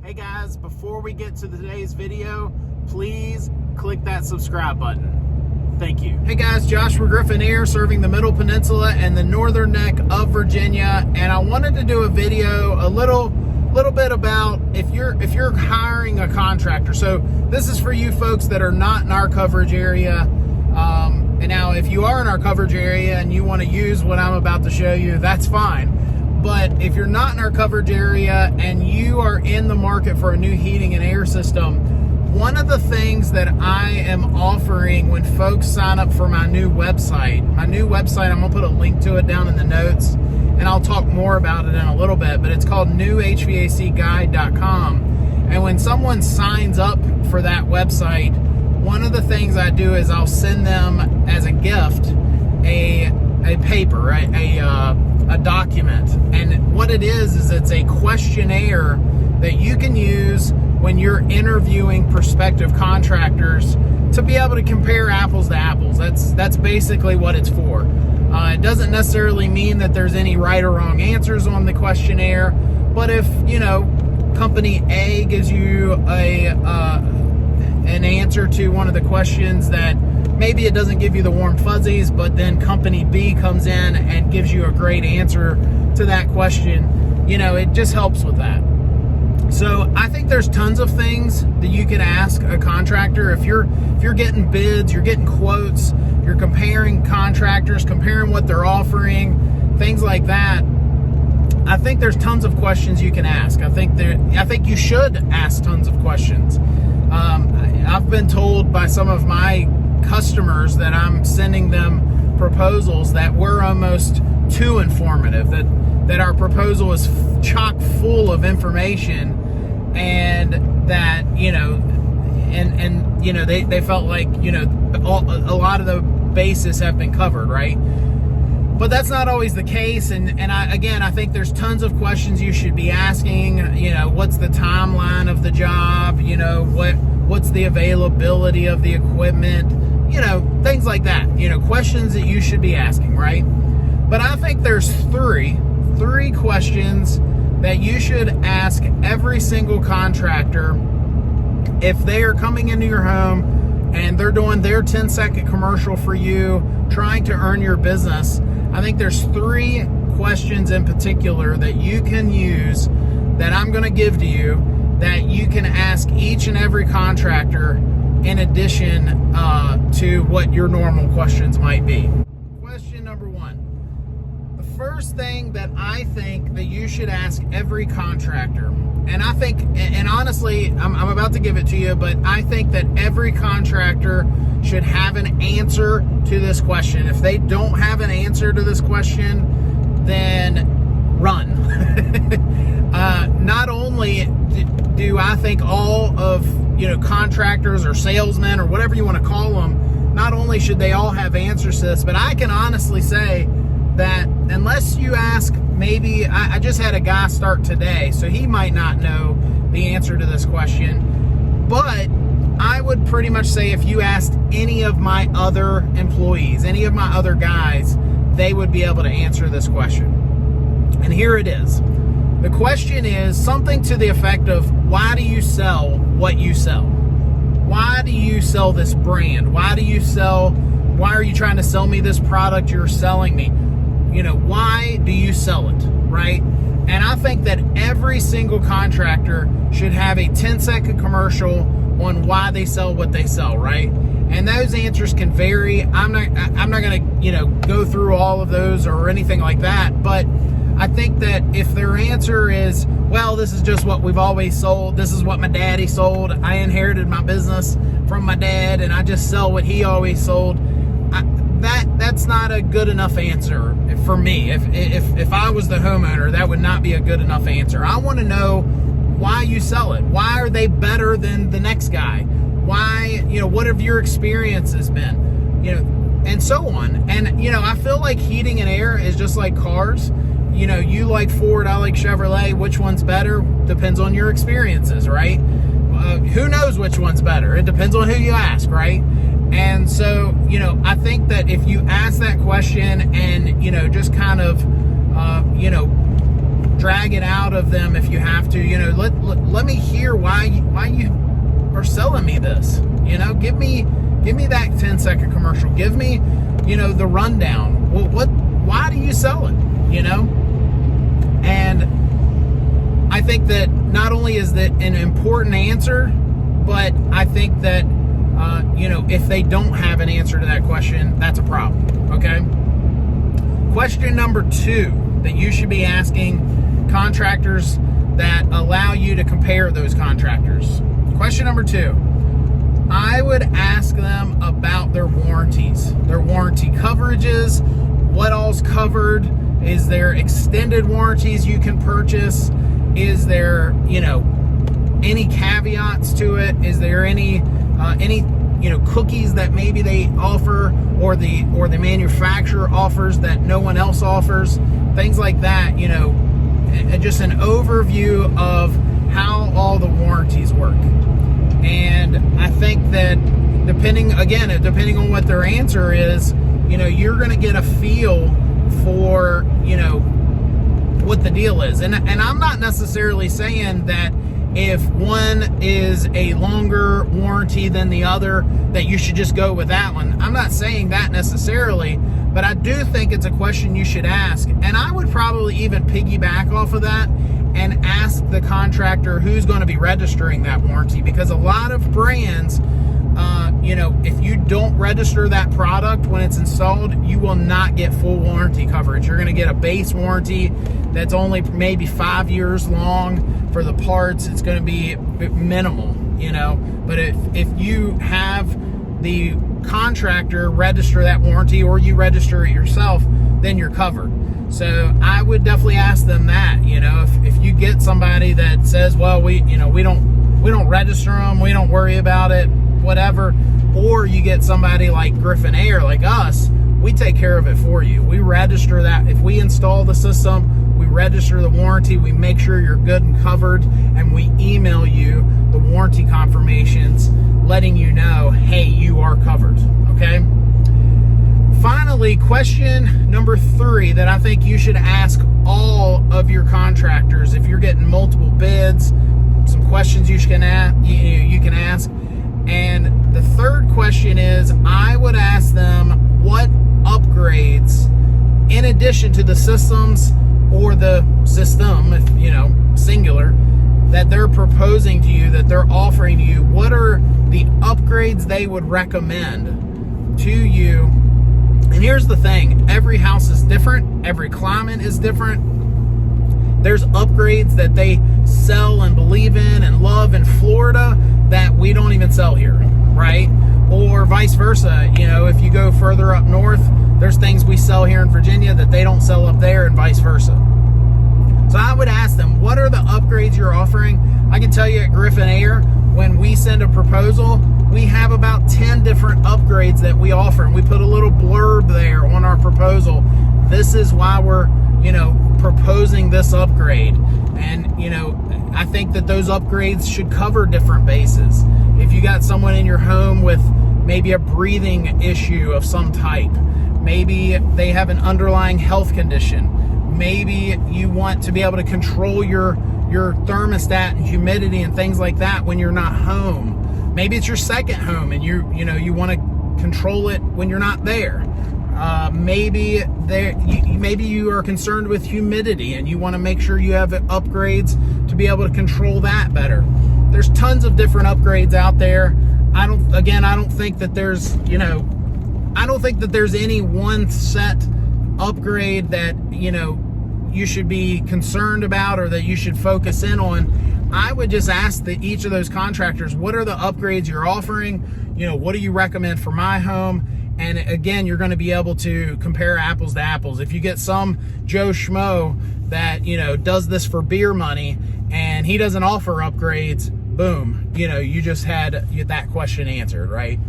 Hey guys, before we get to today's video, please click that subscribe button. Thank you. Hey guys, Joshua Griffin here, serving the Middle Peninsula and the Northern Neck of Virginia, and I wanted to do a video a little bit about if you're hiring a contractor. So this is for you folks that are not in our coverage area. And now if you are in our coverage area and you want to use what I'm about to show you, that's fine. But if you're not in our coverage area and you are in the market for a new heating and air system, one of the things that I am offering when folks sign up for my new website, I'm going to put a link to it down in the notes, and I'll talk more about it in a little bit, but it's called newhvacguide.com. And when someone signs up for that website, one of the things I do is I'll send them as a gift a paper, a document. And what it is it's a questionnaire that you can use when you're interviewing prospective contractors to be able to compare apples to apples. That's basically what it's for. It doesn't necessarily mean that there's any right or wrong answers on the questionnaire, but if, company A gives you an answer to one of the questions that maybe it doesn't give you the warm fuzzies, but then company B comes in and gives you a great answer to that question, it just helps with that. So I think there's tons of things that you can ask a contractor. If you're getting bids, you're getting quotes, you're comparing contractors, comparing what they're offering, things like that. I think there's tons of questions you can ask. I think you should ask tons of questions. I've been told by some of my customers that I'm sending them proposals that we're almost too informative, that our proposal is chock full of information, and that they felt like a lot of the bases have been covered, right? But that's not always the case, and I think there's tons of questions you should be asking. What's the timeline of the job? What's the availability of the equipment? Things like that. Questions that you should be asking, right? But I think there's three questions that you should ask every single contractor if they are coming into your home and they're doing their 10-second commercial for you, trying to earn your business. I think there's three questions in particular that you can use, that I'm going to give to you, that you can ask each and every contractor in addition to what your normal questions might be. Question number one. The first thing that I think that you should ask every contractor, and I think, and honestly, I'm about to give it to you, but I think that every contractor should have an answer to this question. If they don't have an answer to this question, then run. Not only do I think all of contractors or salesmen or whatever you want to call them, not only should they all have answers to this, but I can honestly say that unless you ask, maybe I just had a guy start today, so he might not know the answer to this question, but I would pretty much say if you asked any of my other employees, any of my other guys, they would be able to answer this question. And here it is. The question is something to the effect of, why do you sell what you sell? Why do you sell this brand? Why are you trying to sell me this product you're selling me? Why do you sell it, right? And I think that every single contractor should have a 10-second commercial on why they sell what they sell, right? And those answers can vary. I'm not going to, go through all of those or anything like that, but I think that if their answer is, well, this is just what we've always sold, this is what my daddy sold, I inherited my business from my dad and I just sell what he always sold, that's not a good enough answer for me. If I was the homeowner, that would not be a good enough answer. I want to know why you sell it. Why are they better than the next guy? Why, what have your experiences been? And so on. And, I feel like heating and air is just like cars. You like Ford, I like Chevrolet. Which one's better? Depends on your experiences, right? Who knows which one's better? It depends on who you ask, right? And so, I think that if you ask that question and, just kind of, drag it out of them if you have to. Let me hear why you are selling me this. Give me that 10-second commercial. Give me, the rundown. Well, why do you sell it? And I think that not only is that an important answer, but I think that, if they don't have an answer to that question, that's a problem, okay? Question number 2 that you should be asking contractors that allow you to compare those contractors. Question number 2, I would ask them about their warranties, their warranty coverages, what all's covered. Is there extended warranties you can purchase? Is there, any caveats to it? Is there any cookies that maybe they offer or the manufacturer offers that no one else offers? Things like that, just an overview of how all the warranties work. And I think that depending on what their answer is, you're going to get a feel for, what the deal is. And I'm not necessarily saying that if one is a longer warranty than the other, that you should just go with that one. I'm not saying that necessarily, but I do think it's a question you should ask. And I would probably even piggyback off of that and ask the contractor who's going to be registering that warranty, because a lot of brands, if you don't register that product when it's installed, you will not get full warranty coverage. You're going to get a base warranty that's only maybe 5 years long for the parts. It's going to be minimal, but if you have the contractor register that warranty or you register it yourself, then you're covered. So I would definitely ask them that. If you get somebody that says, well, we don't register them, we don't worry about it, whatever, or you get somebody like Griffin Air, like us, we take care of it for you. We register that. If we install the system, we register the warranty, we make sure you're good and covered, and we email you the warranty confirmations letting you know, hey, you are covered, okay? Finally, question number 3 that I think you should ask all of your contractors if you're getting multiple bids, some questions you can ask. And the third question is, I would ask them what upgrades, in addition to the systems or the system, if singular, that they're proposing to you, that they're offering to you, what are the upgrades they would recommend to you. And here's the thing, every house is different, every climate is different. There's upgrades that they sell and believe in and love in Florida that we don't even sell here, right? Or vice versa. If you go further up north, there's things we sell here in Virginia that they don't sell up there, and vice versa. So I would ask them, what are the upgrades you're offering? I can tell you at Griffin Air, when we send a proposal, we have about 10 different upgrades that we offer, and we put a little blurb there on our proposal. This is why we're, proposing this upgrade. And, I think that those upgrades should cover different bases. If you got someone in your home with maybe a breathing issue of some type, maybe they have an underlying health condition, maybe you want to be able to control your thermostat and humidity and things like that when you're not home. Maybe it's your second home and you want to control it when you're not there. Maybe you are concerned with humidity and you want to make sure you have upgrades to be able to control that better. There's tons of different upgrades out there. I don't think that there's any one set upgrade that you should be concerned about or that you should focus in on. I would just ask each of those contractors, what are the upgrades you're offering? What do you recommend for my home? And again, you're going to be able to compare apples to apples. If you get some Joe Schmo that, does this for beer money and he doesn't offer upgrades, boom, you just had that question answered, right?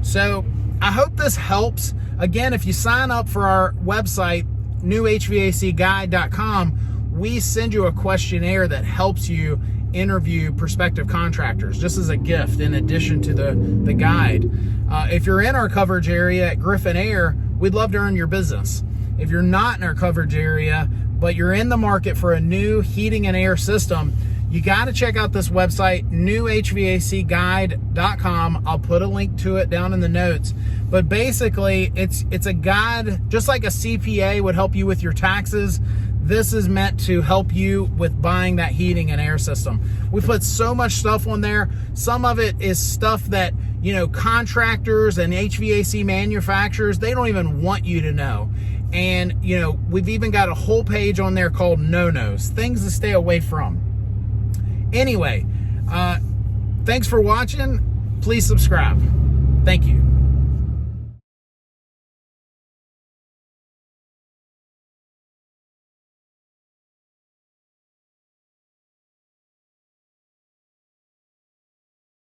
So I hope this helps. Again, if you sign up for our website, newhvacguide.com, we send you a questionnaire that helps you interview prospective contractors, just as a gift in addition to the guide. If you're in our coverage area at Griffin Air, we'd love to earn your business. if you're not in our coverage area, but you're in the market for a new heating and air system, you got to check out this website, newhvacguide.com. I'll put a link to it down in the notes. But basically, it's a guide, just like a CPA would help you with your taxes. This is meant to help you with buying that heating and air system. We put so much stuff on there. Some of it is stuff that, you know, contractors and HVAC manufacturers, they don't even want you to know. And, you know, we've even got a whole page on there called no-nos, things to stay away from. Anyway, thanks for watching. Please subscribe. Thank you.